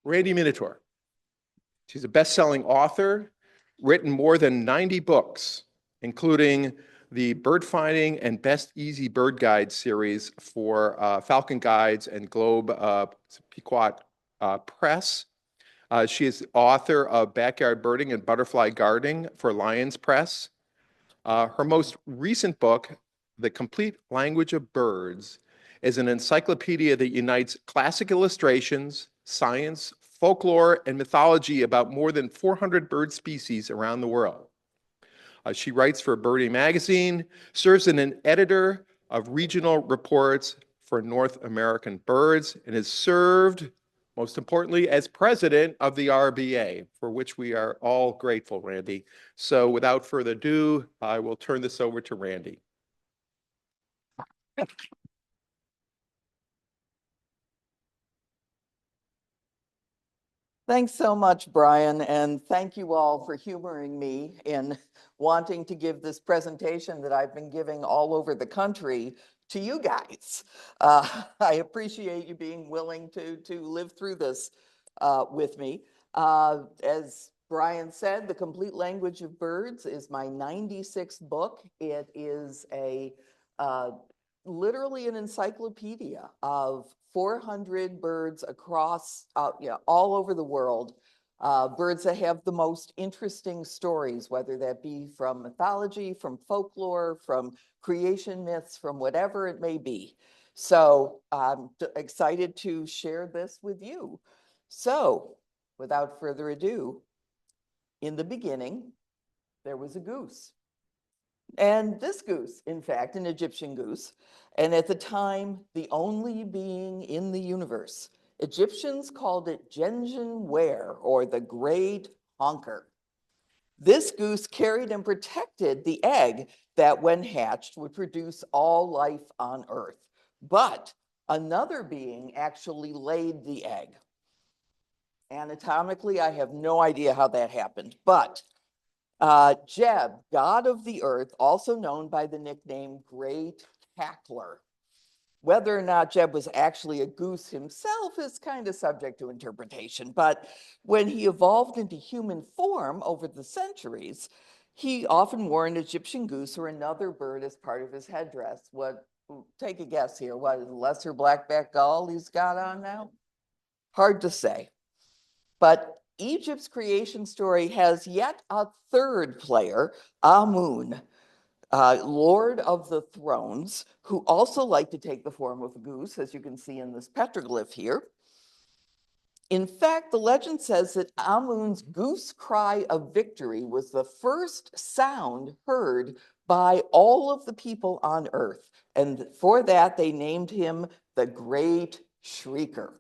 Randi Minetor. She's a best-selling author, written more than 90 books, including the Bird Finding and Best Easy Bird Guide series for Falcon Guides and Globe Pequot Press. She is the author of Backyard Birding and Butterfly Gardening for Lions Press. Her most recent book, The Complete Language of Birds, is an encyclopedia that unites classic illustrations, science, folklore, and mythology about more than 400 bird species around the world. She writes for Birding Magazine, serves as an editor of regional reports for North American birds, and has served, most importantly, as president of the RBA, for which we are all grateful, Randi. So without further ado, I will turn this over to Randi. Thanks so much, Brian, and thank you all for humoring me in wanting to give this presentation that I've been giving all over the country to you guys. I appreciate you being willing to live through this with me. As Brian said, The Complete Language of Birds is my 96th book. It is literally an encyclopedia of 400 birds across, all over the world. Birds that have the most interesting stories, whether that be from mythology, from folklore, from creation myths, from whatever it may be. So I'm excited to share this with you. So without further ado, in the beginning, there was a goose. And this goose, in fact, an Egyptian goose, and at the time, the only being in the universe. Egyptians called it Gengen-ware, or the great honker. This goose carried and protected the egg that, when hatched, would produce all life on Earth. But another being actually laid the egg. Anatomically, I have no idea how that happened, but Jeb, god of the earth, also known by the nickname Great Cackler. Whether or not Jeb was actually a goose himself is kind of subject to interpretation, but when he evolved into human form over the centuries, he often wore an Egyptian goose or another bird as part of his headdress. Take a guess here, what is lesser blackback gull he's got on now? Hard to say. But Egypt's creation story has yet a third player, Amun, Lord of the Thrones, who also liked to take the form of a goose, as you can see in this petroglyph here. In fact, the legend says that Amun's goose cry of victory was the first sound heard by all of the people on Earth. And for that, they named him the Great Shrieker.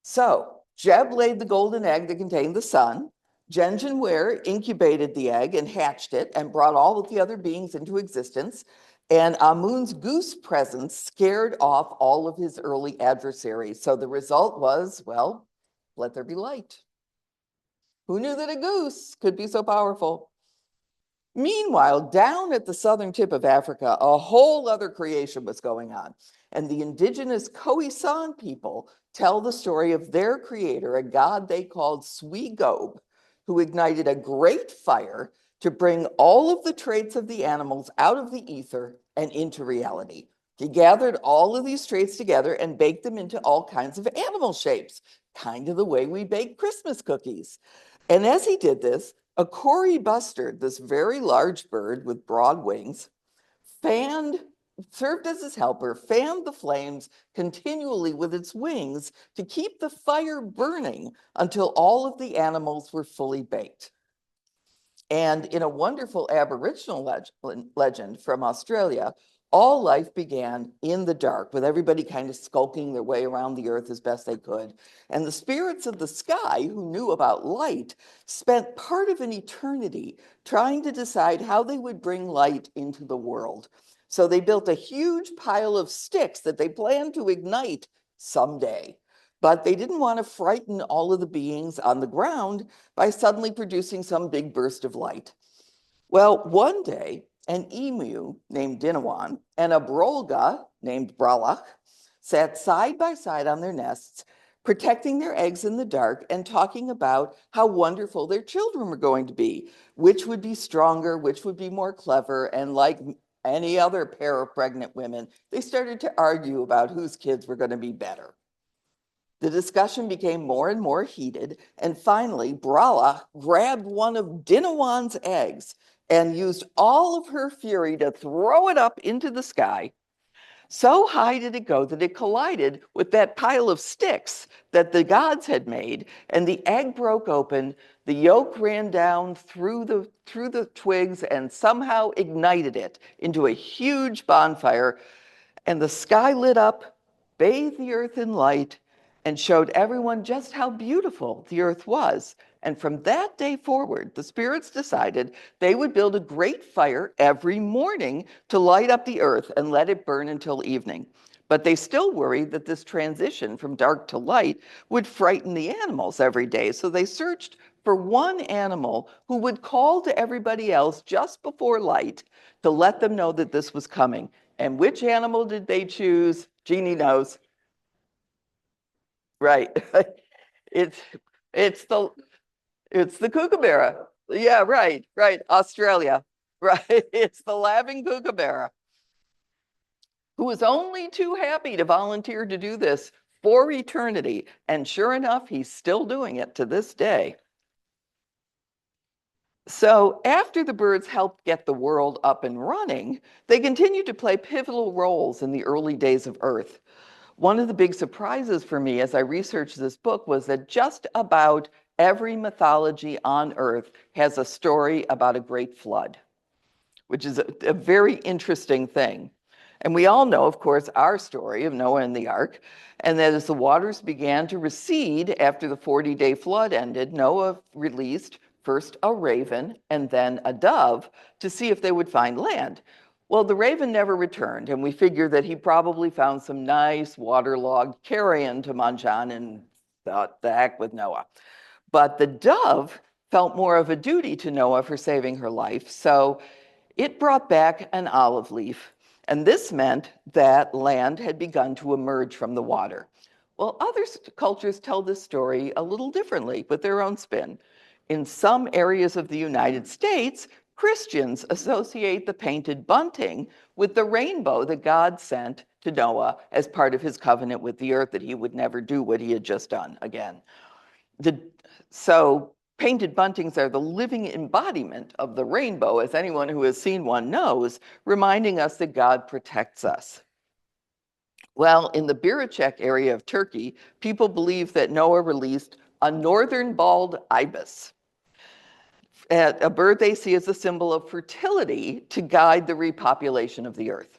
So Jeb laid the golden egg that contained the sun. Gengen-ware incubated the egg and hatched it and brought all of the other beings into existence. And Amun's goose presence scared off all of his early adversaries. So the result was, well, let there be light. Who knew that a goose could be so powerful? Meanwhile, down at the southern tip of Africa, a whole other creation was going on. And the indigenous Khoisan people tell the story of their creator, a god they called Swegob, who ignited a great fire to bring all of the traits of the animals out of the ether and into reality. He gathered all of these traits together and baked them into all kinds of animal shapes, kind of the way we bake Christmas cookies. And as he did this, a Cory bustard, this very large bird with broad wings, served as his helper, fanned the flames continually with its wings to keep the fire burning until all of the animals were fully baked. And in a wonderful Aboriginal legend from Australia, all life began in the dark, with everybody kind of skulking their way around the earth as best they could. And the spirits of the sky, who knew about light, spent part of an eternity trying to decide how they would bring light into the world. So they built a huge pile of sticks that they planned to ignite someday. But they didn't want to frighten all of the beings on the ground by suddenly producing some big burst of light. Well, one day, an emu named Dinawan and a brolga named Bralach sat side by side on their nests, protecting their eggs in the dark and talking about how wonderful their children were going to be, which would be stronger, which would be more clever. And like any other pair of pregnant women, they started to argue about whose kids were going to be better. The discussion became more and more heated, and finally, Brala grabbed one of Dinawan's eggs and used all of her fury to throw it up into the sky. So high did it go that it collided with that pile of sticks that the gods had made, and the egg broke open. The yolk ran down through the twigs and somehow ignited it into a huge bonfire, and the sky lit up, bathed the earth in light, and showed everyone just how beautiful the earth was. And from that day forward, the spirits decided they would build a great fire every morning to light up the earth and let it burn until evening. But they still worried that this transition from dark to light would frighten the animals every day. So they searched for one animal who would call to everybody else just before light to let them know that this was coming. And which animal did they choose? Jeannie knows. Right. It's it's the it's the kookaburra. Yeah, right, right. Australia. Right. It's the laughing kookaburra who was only too happy to volunteer to do this for eternity. And sure enough, he's still doing it to this day. So after the birds helped get the world up and running, they continued to play pivotal roles in the early days of Earth. One of the big surprises for me as I researched this book was that just about every mythology on Earth has a story about a great flood, which is a very interesting thing. And we all know, of course, our story of Noah and the ark, and that as the waters began to recede after the 40-day flood ended, Noah released first a raven and then a dove to see if they would find land. Well, the raven never returned, and we figure that he probably found some nice waterlogged carrion to munch on and thought, the heck with Noah. But the dove felt more of a duty to Noah for saving her life, so it brought back an olive leaf, and this meant that land had begun to emerge from the water. Well, other cultures tell this story a little differently with their own spin. In some areas of the United States, Christians associate the painted bunting with the rainbow that God sent to Noah as part of his covenant with the earth, that he would never do what he had just done again. So painted buntings are the living embodiment of the rainbow, as anyone who has seen one knows, reminding us that God protects us. Well, in the Biricek area of Turkey, people believe that Noah released a northern bald ibis, a bird they see as a symbol of fertility to guide the repopulation of the earth.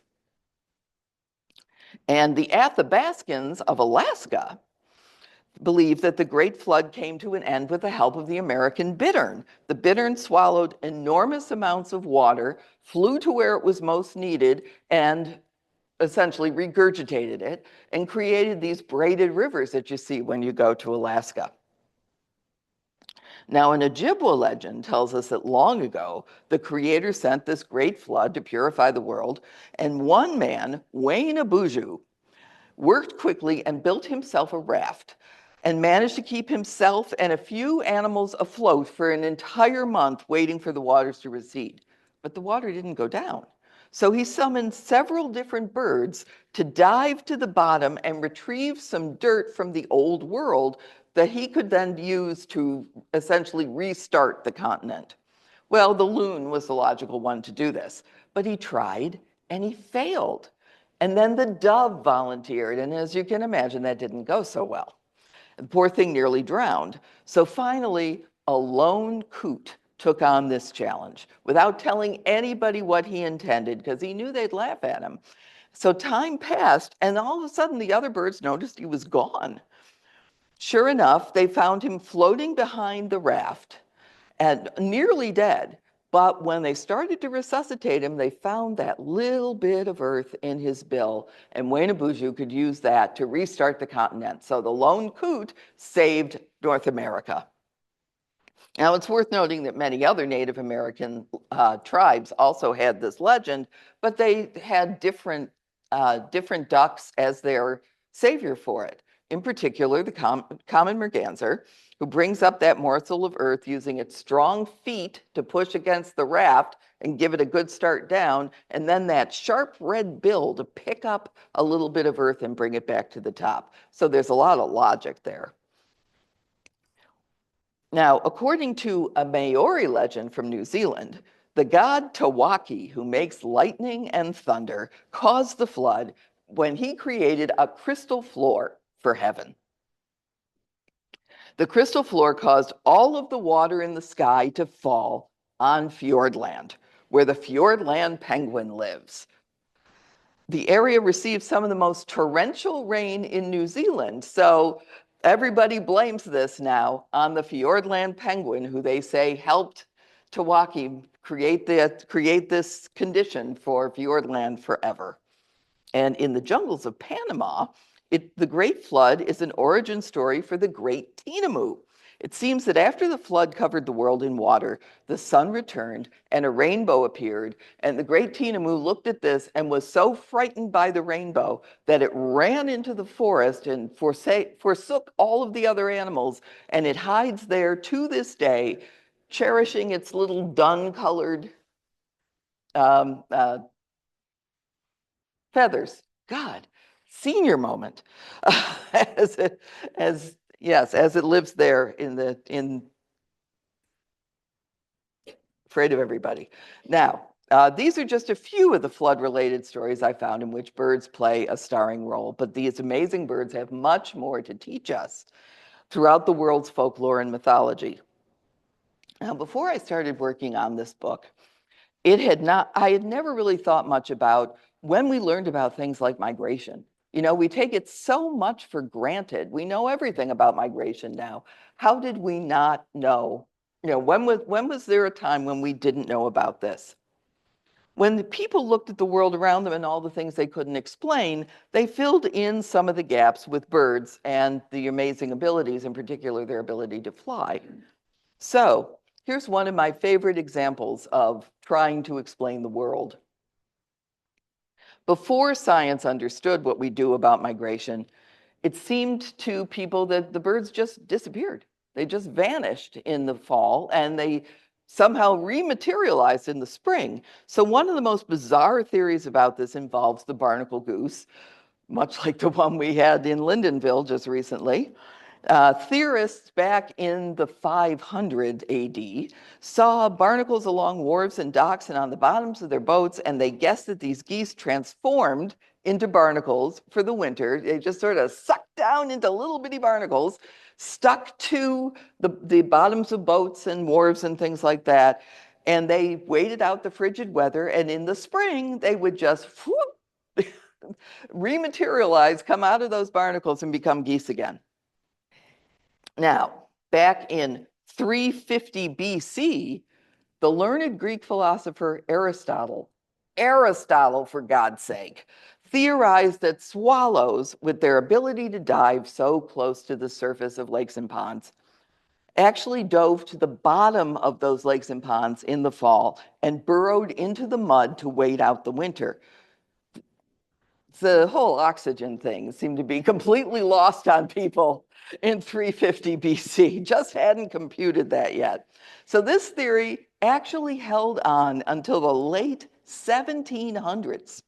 And the Athabascans of Alaska believe that the Great Flood came to an end with the help of the American bittern. The bittern swallowed enormous amounts of water, flew to where it was most needed, and essentially regurgitated it and created these braided rivers that you see when you go to Alaska. Now, an Ojibwa legend tells us that long ago, the creator sent this great flood to purify the world, and one man, Wayne Abuju, worked quickly and built himself a raft and managed to keep himself and a few animals afloat for an entire month waiting for the waters to recede. But the water didn't go down. So he summoned several different birds to dive to the bottom and retrieve some dirt from the old world that he could then use to essentially restart the continent. Well, the loon was the logical one to do this, but he tried and he failed. And then the dove volunteered, and as you can imagine, that didn't go so well. The poor thing nearly drowned. So finally, a lone coot took on this challenge without telling anybody what he intended, because he knew they'd laugh at him. So time passed, and all of a sudden the other birds noticed he was gone. Sure enough, they found him floating behind the raft and nearly dead. But when they started to resuscitate him, they found that little bit of earth in his bill, and Wayne Abuju could use that to restart the continent. So the lone coot saved North America. Now, it's worth noting that many other Native American tribes also had this legend, but they had different ducks as their savior for it. in particular the common merganser, who brings up that morsel of earth using its strong feet to push against the raft and give it a good start down, and then that sharp red bill to pick up a little bit of earth and bring it back to the top. So there's a lot of logic there. Now, according to a Maori legend from New Zealand, the god Tawaki, who makes lightning and thunder, caused the flood when he created a crystal floor for heaven. The crystal floor caused all of the water in the sky to fall on Fjordland, where the Fjordland penguin lives. The area receives some of the most torrential rain in New Zealand, so everybody blames this now on the Fjordland penguin, who they say helped Tawaki create this condition for Fjordland forever. And in the jungles of Panama, the Great Flood is an origin story for the Great Tinamu. It seems that after the flood covered the world in water, the sun returned and a rainbow appeared. And the Great Tinamu looked at this and was so frightened by the rainbow that it ran into the forest and forsook all of the other animals. And it hides there to this day, cherishing its little dun-colored feathers. God, senior moment. as it lives there in afraid of everybody. Now, these are just a few of the flood-related stories I found in which birds play a starring role, but these amazing birds have much more to teach us throughout the world's folklore and mythology. Now, before I started working on this book, I had never really thought much about when we learned about things like migration. You know, we take it so much for granted. We know everything about migration now. How did we not know? You know, when was there a time when we didn't know about this? When the people looked at the world around them and all the things they couldn't explain, they filled in some of the gaps with birds and the amazing abilities, in particular their ability to fly. So here's one of my favorite examples of trying to explain the world. Before science understood what we do about migration, it seemed to people that the birds just disappeared. They just vanished in the fall and they somehow rematerialized in the spring. So one of the most bizarre theories about this involves the barnacle goose, much like the one we had in Lyndonville just recently. Theorists back in the 500 AD saw barnacles along wharves and docks and on the bottoms of their boats, and they guessed that these geese transformed into barnacles for the winter. They just sort of sucked down into little bitty barnacles, stuck to the bottoms of boats and wharves and things like that, and they waited out the frigid weather, and in the spring, they would just whoop, rematerialize, come out of those barnacles and become geese again. Now, back in 350 BC, the learned Greek philosopher Aristotle for God's sake, theorized that swallows, with their ability to dive so close to the surface of lakes and ponds, actually dove to the bottom of those lakes and ponds in the fall and burrowed into the mud to wait out the winter. The whole oxygen thing seemed to be completely lost on people in 350 BC, just hadn't computed that yet. So this theory actually held on until the late 1700s,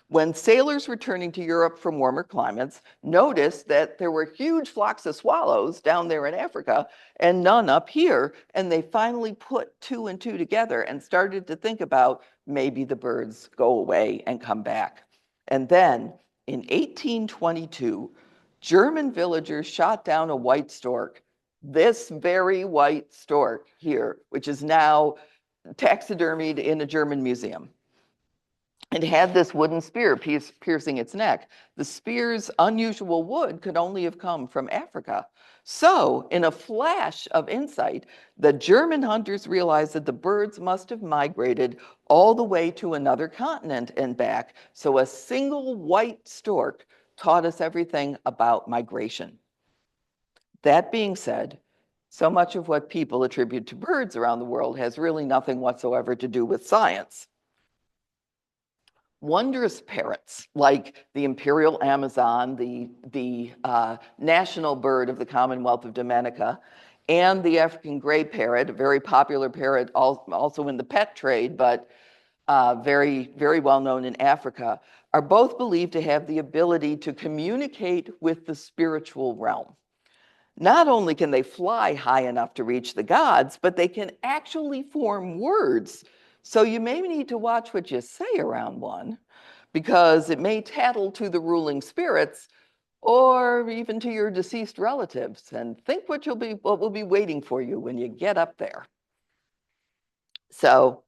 when sailors returning to Europe from warmer climates noticed that there were huge flocks of swallows down there in Africa and none up here, and they finally put two and two together and started to think about maybe the birds go away and come back. And then in 1822, German villagers shot down a white stork, this very white stork here, which is now taxidermied in a German museum. It had this wooden spear piercing its neck. The spear's unusual wood could only have come from Africa. So, in a flash of insight, the German hunters realized that the birds must have migrated all the way to another continent and back. So a single white stork taught us everything about migration. That being said, so much of what people attribute to birds around the world has really nothing whatsoever to do with science. wondrous parrots like the imperial Amazon, the national bird of the Commonwealth of Dominica, and the African gray parrot, a very popular parrot also in the pet trade, but very, very well known in Africa, are both believed to have the ability to communicate with the spiritual realm. Not only can they fly high enough to reach the gods, but they can actually form words. So you may need to watch what you say around one, because it may tattle to the ruling spirits or even to your deceased relatives. And think what will be waiting for you when you get up there. So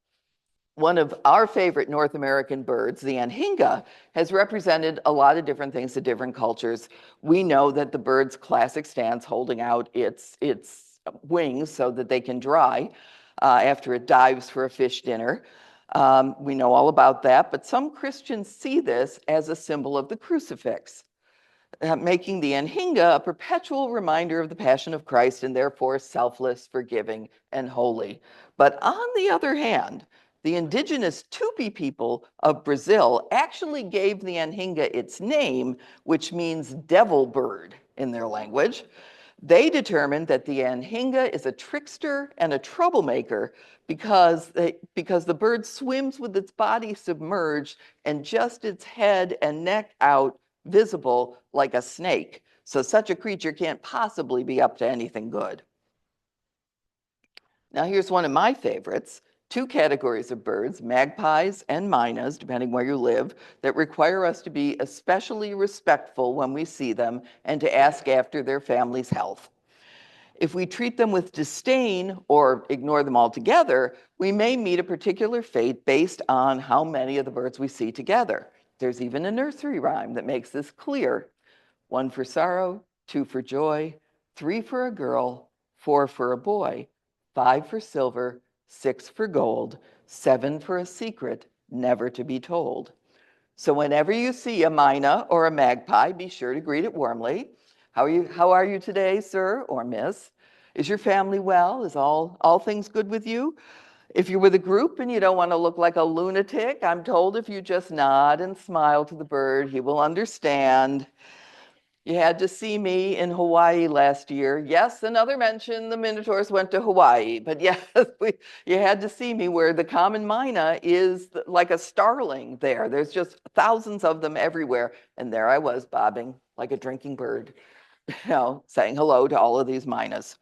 one of our favorite North American birds, the anhinga, has represented a lot of different things to different cultures. We know that the bird's classic stance, holding out its wings so that they can dry after it dives for a fish dinner. We know all about that, but some Christians see this as a symbol of the crucifix, making the anhinga a perpetual reminder of the passion of Christ and therefore selfless, forgiving, and holy. But on the other hand, the indigenous Tupi people of Brazil actually gave the anhinga its name, which means devil bird in their language. They determined that the anhinga is a trickster and a troublemaker because the bird swims with its body submerged and just its head and neck out, visible like a snake. So such a creature can't possibly be up to anything good. Now here's one of my favorites. Two categories of birds, magpies and mynas, depending where you live, that require us to be especially respectful when we see them and to ask after their family's health. If we treat them with disdain or ignore them altogether, we may meet a particular fate based on how many of the birds we see together. There's even a nursery rhyme that makes this clear. 1 for sorrow, 2 for joy, 3 for a girl, 4 for a boy, 5 for silver, 6 for gold, 7 for a secret never to be told. So whenever you see a myna or a magpie, be sure to greet it warmly. How are you today, sir or miss? Is your family well? Is all things good with you? If you're with a group and you don't want to look like a lunatic, I'm told if you just nod and smile to the bird, he will understand. You had to see me in Hawaii last year. Yes, another mention, the Minotaurs went to Hawaii, but yes, you had to see me where the common myna is like a starling there. There's just thousands of them everywhere. And there I was bobbing like a drinking bird, saying hello to all of these mynas.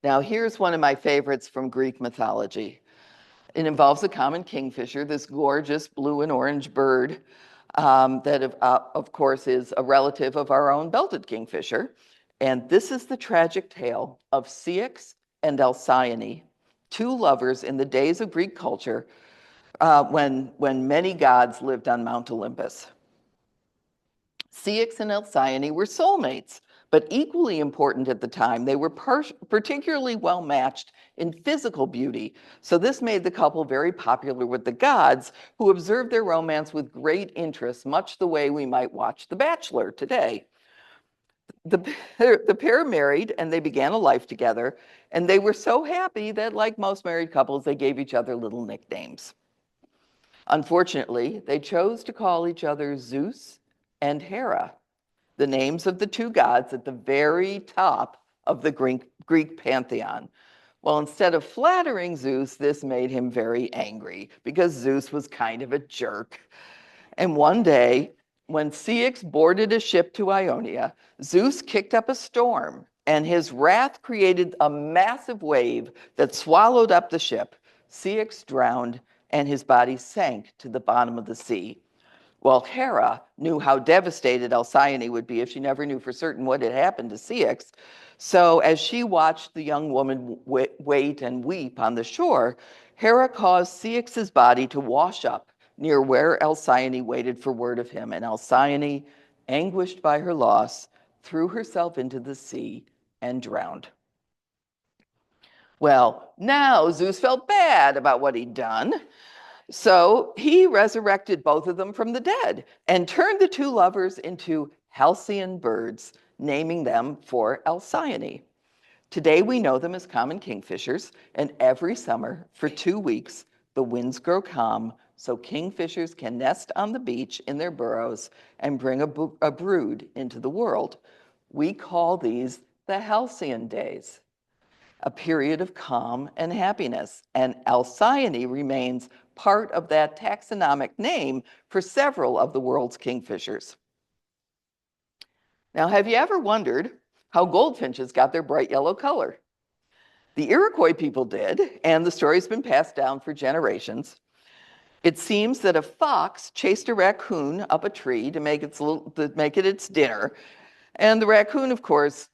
Now, here's one of my favorites from Greek mythology. It involves a common kingfisher, this gorgeous blue and orange bird that, of course, is a relative of our own belted kingfisher. And this is the tragic tale of Ceyx and Alcyone, two lovers in the days of Greek culture when many gods lived on Mount Olympus. Ceyx and Alcyone were soulmates, but equally important at the time, they were particularly well matched in physical beauty. So this made the couple very popular with the gods, who observed their romance with great interest, much the way we might watch The Bachelor today. The pair married and they began a life together, and they were so happy that, like most married couples, they gave each other little nicknames. Unfortunately, they chose to call each other Zeus and Hera, the names of the two gods at the very top of the Greek pantheon. Well, instead of flattering Zeus, this made him very angry because Zeus was kind of a jerk. And one day, when Ceyx boarded a ship to Ionia, Zeus kicked up a storm, and his wrath created a massive wave that swallowed up the ship. Ceyx drowned, and his body sank to the bottom of the sea. Well, Hera knew how devastated Alcyone would be if she never knew for certain what had happened to Ceyx. So as she watched the young woman wait and weep on the shore, Hera caused Ceyx's body to wash up near where Alcyone waited for word of him. And Alcyone, anguished by her loss, threw herself into the sea and drowned. Well, now Zeus felt bad about what he'd done. So he resurrected both of them from the dead and turned the two lovers into halcyon birds, naming them for Alcyone. Today we know them as common kingfishers, and every summer for 2 weeks, The winds grow calm, so kingfishers can nest on the beach in their burrows and bring a brood into the world. We call these the halcyon days, a period of calm and happiness, and Alcyone remains part of that taxonomic name for several of the world's kingfishers. Now, have you ever wondered how goldfinches got their bright yellow color? The Iroquois people did, and the story's been passed down for generations. It seems that a fox chased a raccoon up a tree to make it its dinner, and the raccoon, of course,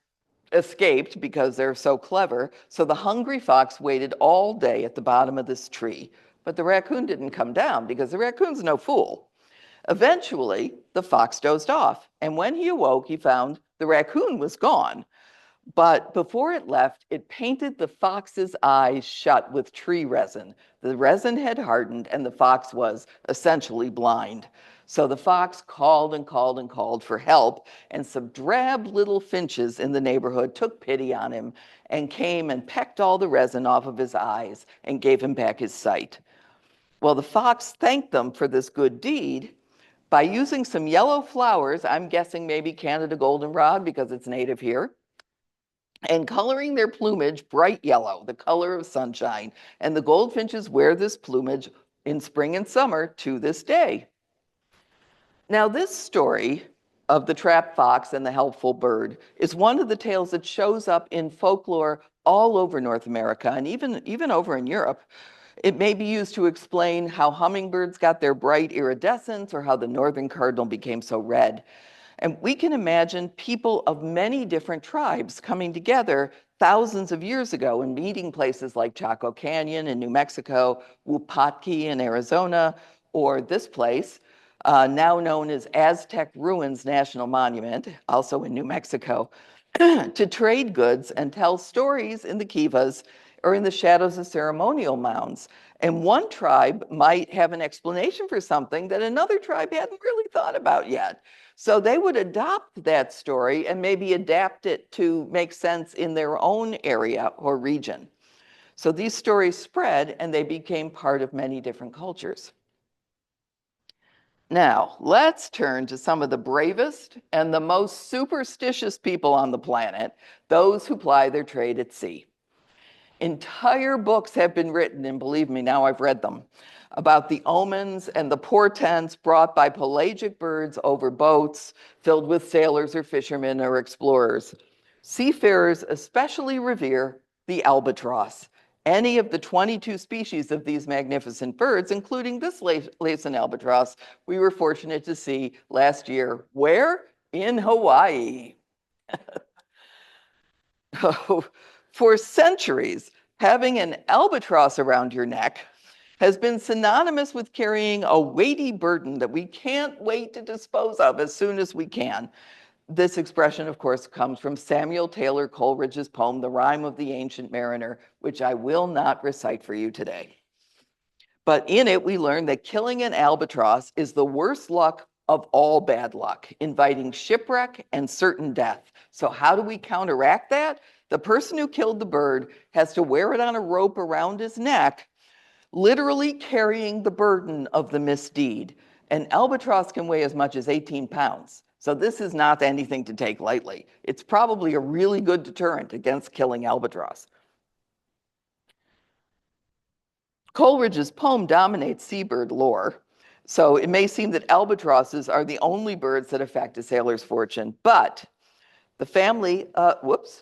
escaped because they're so clever. So the hungry fox waited all day at the bottom of this tree, but the raccoon didn't come down because the raccoon's no fool. Eventually, the fox dozed off, and when he awoke, he found the raccoon was gone. But before it left, it painted the fox's eyes shut with tree resin. The resin had hardened, and the fox was essentially blind. So the fox called and called and called for help, and some drab little finches in the neighborhood took pity on him and came and pecked all the resin off of his eyes and gave him back his sight. Well, the fox thanked them for this good deed by using some yellow flowers, I'm guessing maybe Canada goldenrod because it's native here, and coloring their plumage bright yellow, the color of sunshine. And the goldfinches wear this plumage in spring and summer to this day. Now, this story of the trapped fox and the helpful bird is one of the tales that shows up in folklore all over North America and even over in Europe. It may be used to explain how hummingbirds got their bright iridescence or how the northern cardinal became so red. And we can imagine people of many different tribes coming together thousands of years ago in meeting places like Chaco Canyon in New Mexico, Wupatki in Arizona, or this place, now known as Aztec Ruins National Monument, also in New Mexico, to trade goods and tell stories in the kivas or in the shadows of ceremonial mounds. And one tribe might have an explanation for something that another tribe hadn't really thought about yet. So they would adopt that story and maybe adapt it to make sense in their own area or region. So these stories spread and they became part of many different cultures. Now, let's turn to some of the bravest and the most superstitious people on the planet, those who ply their trade at sea. Entire books have been written, and believe me, now I've read them, about the omens and the portents brought by pelagic birds over boats filled with sailors or fishermen or explorers. Seafarers especially revere the albatross. Any of the 22 species of these magnificent birds, including this Laysan albatross, we were fortunate to see last year. Where? In Hawaii. For centuries, having an albatross around your neck has been synonymous with carrying a weighty burden that we can't wait to dispose of as soon as we can. This expression, of course, comes from Samuel Taylor Coleridge's poem, The Rime of the Ancient Mariner, which I will not recite for you today. But in it, we learn that killing an albatross is the worst luck of all bad luck, inviting shipwreck and certain death. So how do we counteract that? The person who killed the bird has to wear it on a rope around his neck, literally carrying the burden of the misdeed. An albatross can weigh as much as 18 pounds. So this is not anything to take lightly. It's probably a really good deterrent against killing albatross. Coleridge's poem dominates seabird lore. So it may seem that albatrosses are the only birds that affect a sailor's fortune, but the family, the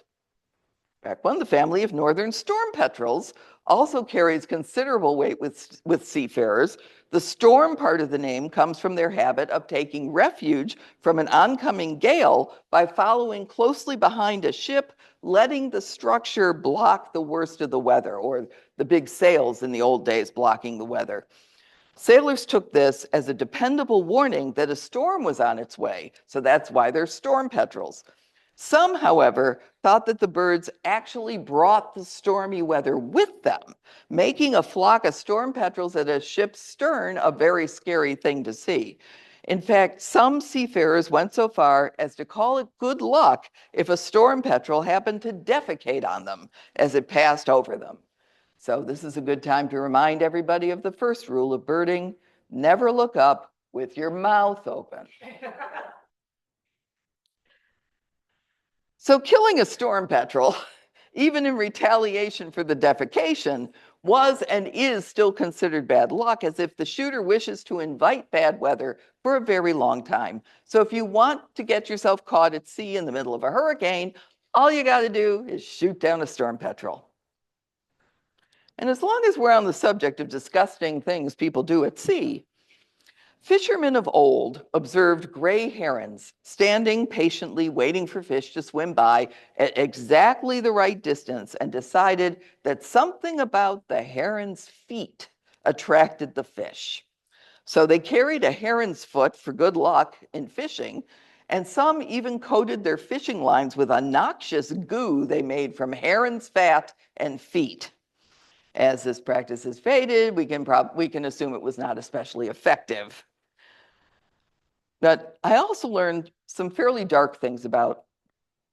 family of northern storm petrels also carries considerable weight with seafarers. The storm part of the name comes from their habit of taking refuge from an oncoming gale by following closely behind a ship, letting the structure block the worst of the weather, or the big sails in the old days blocking the weather. Sailors took this as a dependable warning that a storm was on its way, so that's why they're storm petrels. Some, however, thought that the birds actually brought the stormy weather with them, making a flock of storm petrels at a ship's stern a very scary thing to see. In fact, some seafarers went so far as to call it good luck if a storm petrel happened to defecate on them as it passed over them. So this is a good time to remind everybody of the first rule of birding: never look up with your mouth open. So killing a storm petrel, even in retaliation for the defecation, was and is still considered bad luck, as if the shooter wishes to invite bad weather for a very long time. So if you want to get yourself caught at sea in the middle of a hurricane, all you got to do is shoot down a storm petrel. And as long as we're on the subject of disgusting things people do at sea, fishermen of old observed gray herons standing patiently waiting for fish to swim by at exactly the right distance, and decided that something about the heron's feet attracted the fish. So they carried a heron's foot for good luck in fishing, and some even coated their fishing lines with a noxious goo they made from heron's fat and feet. As this practice has faded, we can assume it was not especially effective. But I also learned some fairly dark things about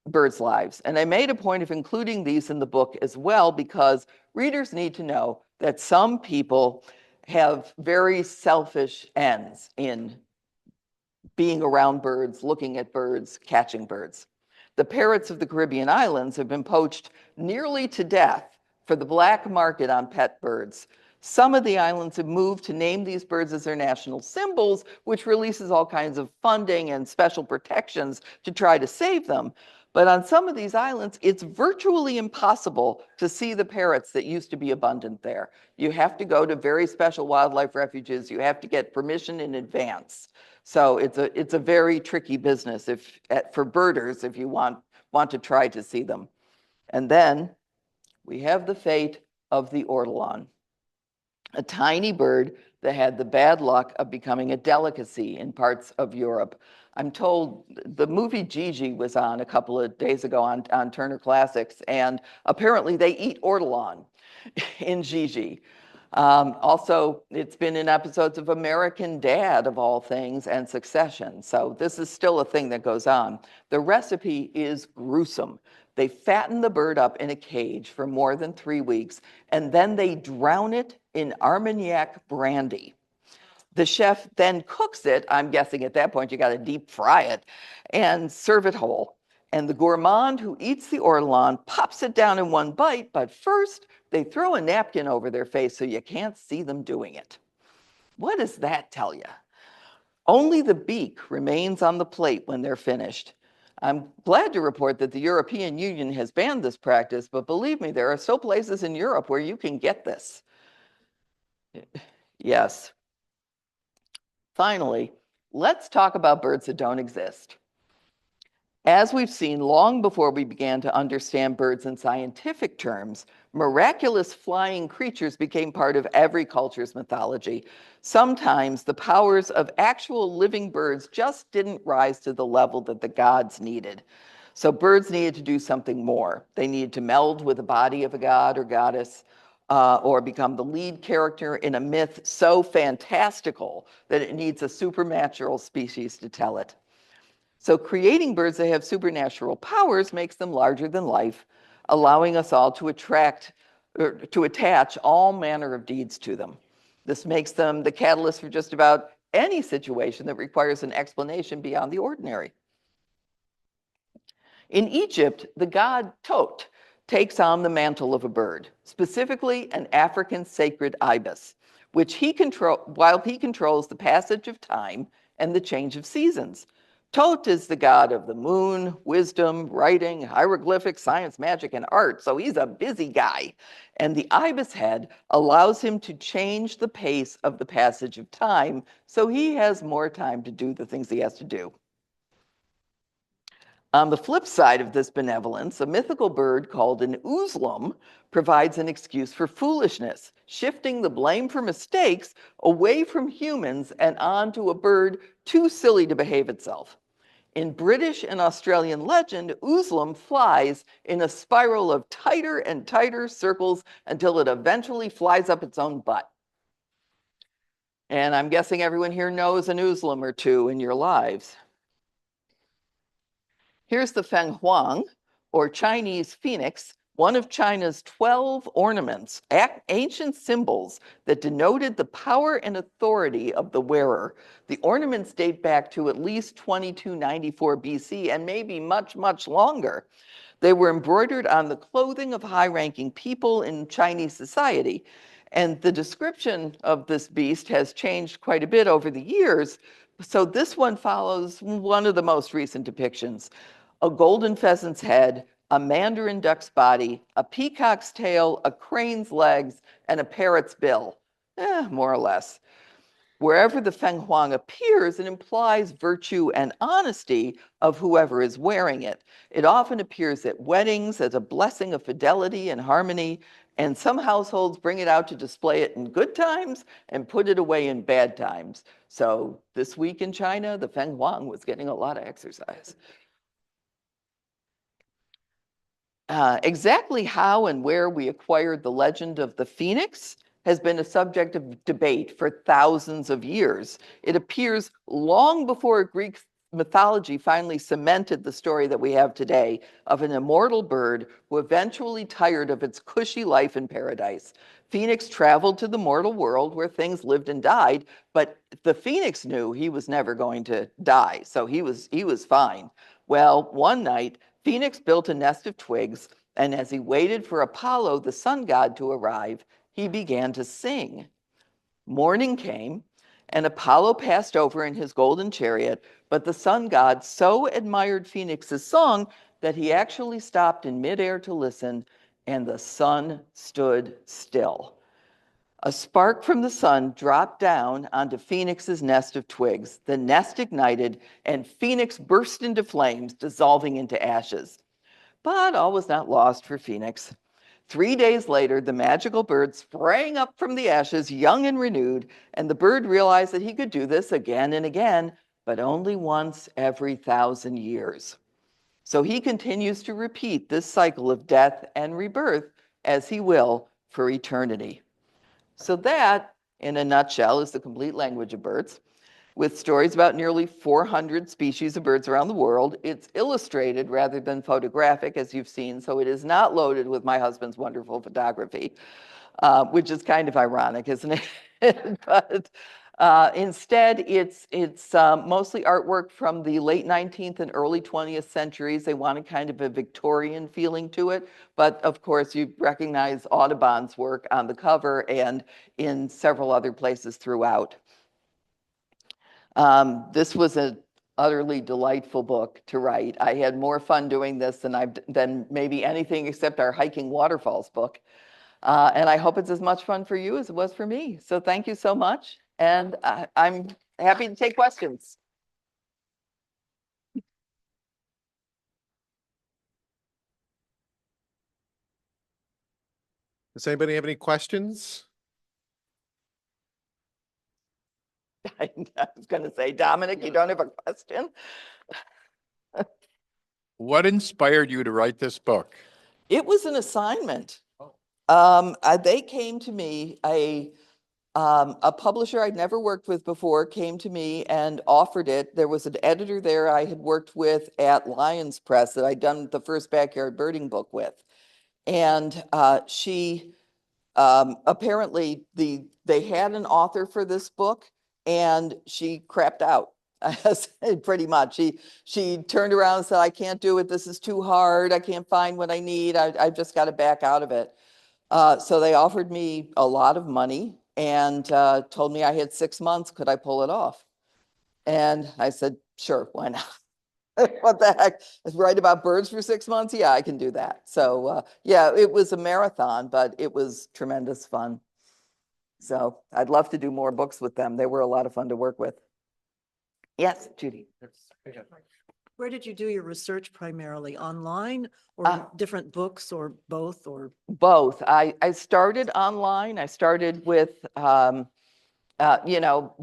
birds' lives, and I made a point of including these in the book as well, because readers need to know that some people have very selfish ends in being around birds, looking at birds, catching birds. The parrots of the Caribbean islands have been poached nearly to death for the black market on pet birds. Some of the islands have moved to name these birds as their national symbols, which releases all kinds of funding and special protections to try to save them. But on some of these islands, it's virtually impossible to see the parrots that used to be abundant there. You have to go to very special wildlife refuges. You have to get permission in advance. So it's a very tricky business for birders if you want to try to see them. And then we have the fate of the ortolan, a tiny bird that had the bad luck of becoming a delicacy in parts of Europe. I'm told the movie Gigi was on a couple of days ago on Turner Classics, and apparently they eat ortolan in Gigi. Also, it's been in episodes of American Dad, of all things, and Succession. So this is still a thing that goes on. The recipe is gruesome. They fatten the bird up in a cage for more than 3 weeks, and then they drown it in Armagnac brandy. The chef then cooks it. I'm guessing at that point you got to deep fry it and serve it whole. And the gourmand who eats the ortolan pops it down in one bite, but first they throw a napkin over their face so you can't see them doing it. What does that tell you? Only the beak remains on the plate when they're finished. I'm glad to report that the European Union has banned this practice, but believe me, there are still places in Europe where you can get this. Yes. Finally, let's talk about birds that don't exist. As we've seen long before we began to understand birds in scientific terms, miraculous flying creatures became part of every culture's mythology. Sometimes the powers of actual living birds just didn't rise to the level that the gods needed. So birds needed to do something more. They needed to meld with the body of a god or goddess, or become the lead character in a myth so fantastical that it needs a supernatural species to tell it. So creating birds that have supernatural powers makes them larger than life, allowing us all to attach all manner of deeds to them. This makes them the catalyst for just about any situation that requires an explanation beyond the ordinary. In Egypt, the god Tot takes on the mantle of a bird, specifically an African sacred ibis, while he controls the passage of time and the change of seasons. Tot is the god of the moon, wisdom, writing, hieroglyphics, science, magic, and art, so he's a busy guy. And the ibis head allows him to change the pace of the passage of time, so he has more time to do the things he has to do. On the flip side of this benevolence, a mythical bird called an uzlum provides an excuse for foolishness, shifting the blame for mistakes away from humans and onto a bird too silly to behave itself. In British and Australian legend, uzlum flies in a spiral of tighter and tighter circles until it eventually flies up its own butt. And I'm guessing everyone here knows an uzlum or two in your lives. Here's the feng huang, or Chinese phoenix, one of China's 12 ornaments, ancient symbols that denoted the power and authority of the wearer. The ornaments date back to at least 2294 BC and maybe much, much longer. They were embroidered on the clothing of high-ranking people in Chinese society. And the description of this beast has changed quite a bit over the years. So this one follows one of the most recent depictions: a golden pheasant's head, a mandarin duck's body, a peacock's tail, a crane's legs, and a parrot's bill. More or less. Wherever the Feng Huang appears, it implies virtue and honesty of whoever is wearing it. It often appears at weddings as a blessing of fidelity and harmony, and some households bring it out to display it in good times and put it away in bad times. So this week in China, the Feng Huang was getting a lot of exercise. Exactly how and where we acquired the legend of the phoenix has been a subject of debate for thousands of years. It appears long before Greek mythology finally cemented the story that we have today of an immortal bird who eventually tired of its cushy life in paradise. Phoenix traveled to the mortal world where things lived and died, but the phoenix knew he was never going to die, so he was fine. Well, one night, Phoenix built a nest of twigs, and as he waited for Apollo, the sun god, to arrive, he began to sing. Morning came, and Apollo passed over in his golden chariot, but the sun god so admired Phoenix's song that he actually stopped in midair to listen, and the sun stood still. A spark from the sun dropped down onto Phoenix's nest of twigs. The nest ignited, and Phoenix burst into flames, dissolving into ashes. But all was not lost for Phoenix. 3 days later, the magical bird sprang up from the ashes, young and renewed, and the bird realized that he could do this again and again, but only once every 1,000 years. So he continues to repeat this cycle of death and rebirth as he will for eternity. So that, in a nutshell, is the complete language of birds, with stories about nearly 400 species of birds around the world. It's illustrated rather than photographic, as you've seen, so it is not loaded with my husband's wonderful photography, which is kind of ironic, isn't it? But instead, it's mostly artwork from the late 19th and early 20th centuries. They wanted kind of a Victorian feeling to it. But of course, you recognize Audubon's work on the cover and in several other places throughout. This was an utterly delightful book to write. I had more fun doing this than maybe anything except our hiking waterfalls book. And I hope it's as much fun for you as it was for me. So thank you so much. And I'm happy to take questions. Does anybody have any questions? I was going to say, Dominic, you don't have a question? What inspired you to write this book? It was an assignment. They came to me, a publisher I'd never worked with before came to me and offered it. There was an editor there I had worked with at Lions Press that I'd done the first backyard birding book with. And she apparently they had an author for this book, and she crapped out. Pretty much. She turned around and said, I can't do it. This is too hard. I can't find what I need. I've just got to back out of it. So they offered me a lot of money and told me I had 6 months. Could I pull it off? And I said, sure, why not? What the heck? Write about birds for 6 months? Yeah, I can do that. So yeah, it was a marathon, but it was tremendous fun. So I'd love to do more books with them. They were a lot of fun to work with. Yes, Judy. Where did you do your research primarily? Online or in different books or both or? Both. I started online. I started with,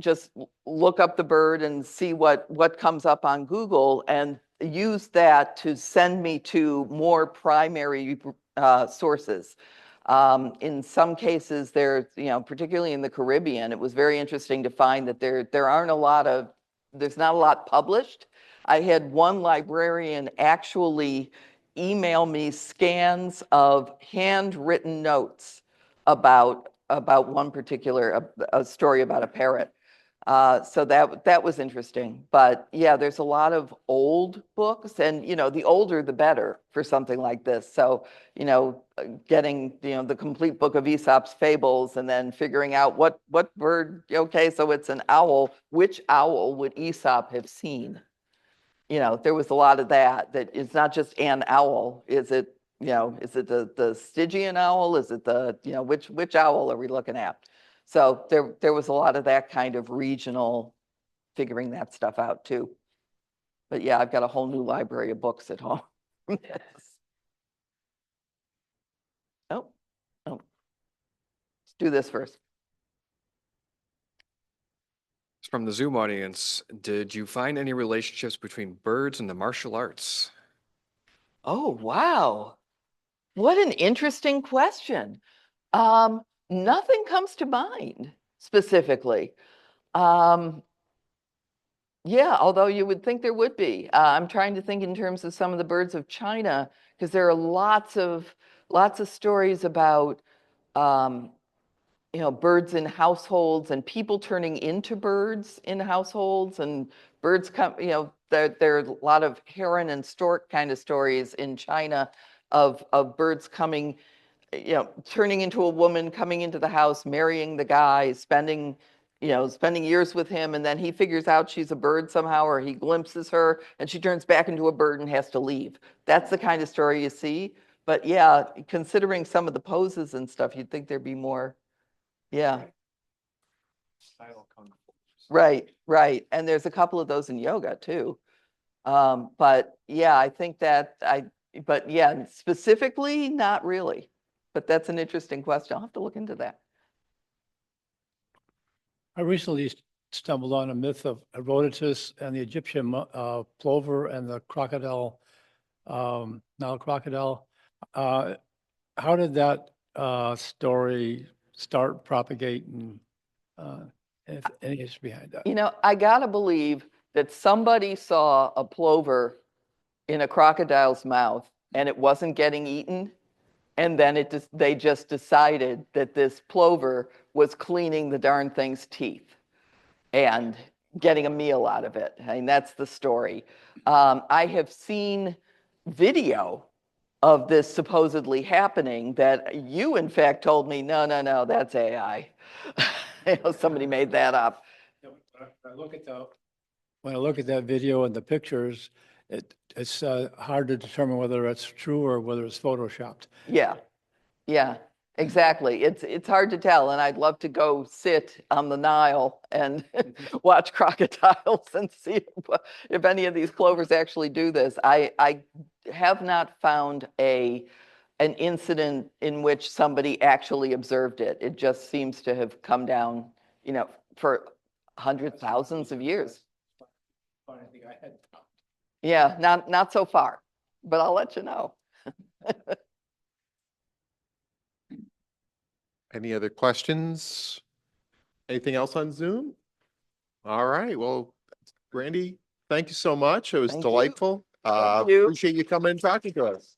just look up the bird and see what comes up on Google and use that to send me to more primary sources. In some cases, there's, particularly in the Caribbean, it was very interesting to find that there's not a lot published. I had one librarian actually email me scans of handwritten notes about one particular, a story about a parrot. So that was interesting. But yeah, there's a lot of old books, and the older the better for something like this. So getting the complete book of Aesop's fables, and then figuring out what bird. Okay, so it's an owl. Which owl would Aesop have seen? There was a lot of that it's not just an owl. Is it the Stygian owl? Is it the which owl are we looking at? So there was a lot of that kind of regional figuring that stuff out too. But yeah, I've got a whole new library of books at home. from this. Oh, let's do this first. From the Zoom audience, did you find any relationships between birds and the martial arts? Oh, wow. What an interesting question. Nothing comes to mind specifically. Yeah, although you would think there would be. I'm trying to think in terms of some of the birds of China, because there are lots of stories about birds in households and people turning into birds in households, and birds come, there are a lot of heron and stork kind of stories in China of birds coming, turning into a woman, coming into the house, marrying the guy, spending years with him, and then he figures out she's a bird somehow, or he glimpses her and she turns back into a bird and has to leave. That's the kind of story you see. But yeah, considering some of the poses and stuff, you'd think there'd be more. Yeah. Right. And there's a couple of those in yoga too. But yeah, I think but yeah, specifically, not really. But that's an interesting question. I'll have to look into that. I recently stumbled on a myth of Herodotus and the Egyptian plover and the crocodile, Nile crocodile. How did that story start, propagate, and any history behind that? I gotta believe that somebody saw a plover in a crocodile's mouth and it wasn't getting eaten. And then they just decided that this plover was cleaning the darn thing's teeth and getting a meal out of it. I mean, that's the story. I have seen video of this supposedly happening that you, in fact, told me, no, that's AI. Somebody made that up. When I look at that video and the pictures, it's hard to determine whether it's true or whether it's photoshopped. Yeah, exactly. It's hard to tell, and I'd love to go sit on the Nile and watch crocodiles and see if any of these plovers actually do this. I have not found an incident in which somebody actually observed it. It just seems to have come down, for hundreds, thousands of years. Yeah, not so far, but I'll let you know. Any other questions? Anything else on Zoom? All right. Well, Randi, thank you so much. It was Thank you. delightful. Thank you. Appreciate you coming and talking to us.